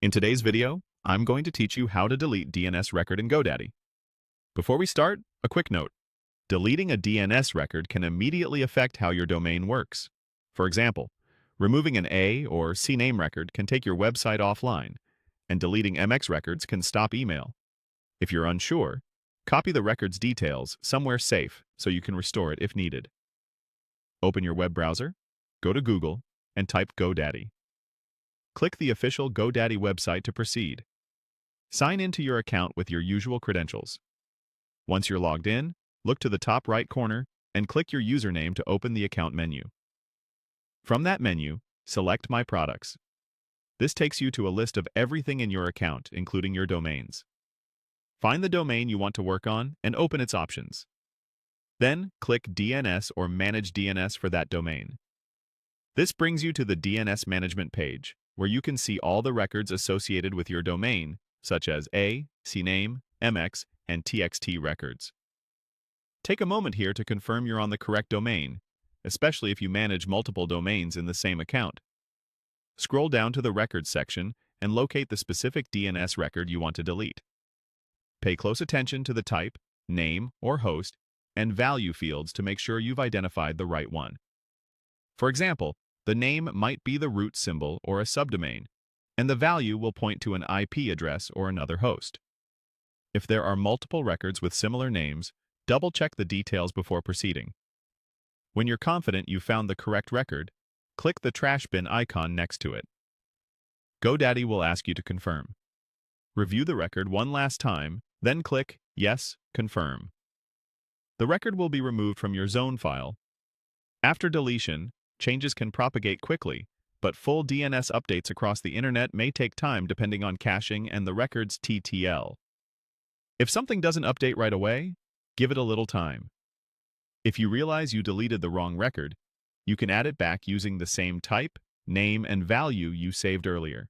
In today's video, I'm going to teach you how to delete DNS record in GoDaddy. Before we start, a quick note. Deleting a DNS record can immediately affect how your domain works. For example, removing an A or CNAME record can take your website offline, and deleting MX records can stop email. If you're unsure, copy the record's details somewhere safe so you can restore it if needed. Open your web browser, go to Google, and type GoDaddy. Click the official GoDaddy website to proceed. Sign into your account with your usual credentials. Once you're logged in, look to the top right corner and click your username to open the account menu. From that menu, select My Products. This takes you to a list of everything in your account, including your domains. Find the domain you want to work on and open its options. Then, click DNS or Manage DNS for that domain. This brings you to the DNS management page, where you can see all the records associated with your domain, such as A, CNAME, MX, and TXT records. Take a moment here to confirm you're on the correct domain, especially if you manage multiple domains in the same account. Scroll down to the Records section and locate the specific DNS record you want to delete. Pay close attention to the type, name or host, and value fields to make sure you've identified the right one. For example, the name might be the root symbol or a subdomain, and the value will point to an IP address or another host. If there are multiple records with similar names, double-check the details before proceeding. When you're confident you found the correct record, click the trash bin icon next to it. GoDaddy will ask you to confirm. Review the record one last time, then click Yes, Confirm. The record will be removed from your zone file. After deletion, changes can propagate quickly, but full DNS updates across the internet may take time depending on caching and the record's TTL. If something doesn't update right away, give it a little time. If you realize you deleted the wrong record, you can add it back using the same type, name, and value you saved earlier.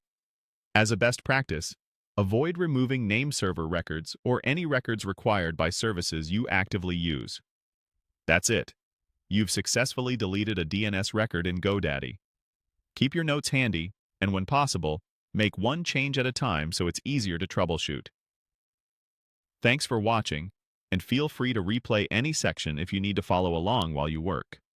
As a best practice, avoid removing name server records or any records required by services you actively use. That's it. You've successfully deleted a DNS record in GoDaddy. Keep your notes handy, and when possible, make one change at a time so it's easier to troubleshoot. Thanks for watching, and feel free to replay any section if you need to follow along while you work.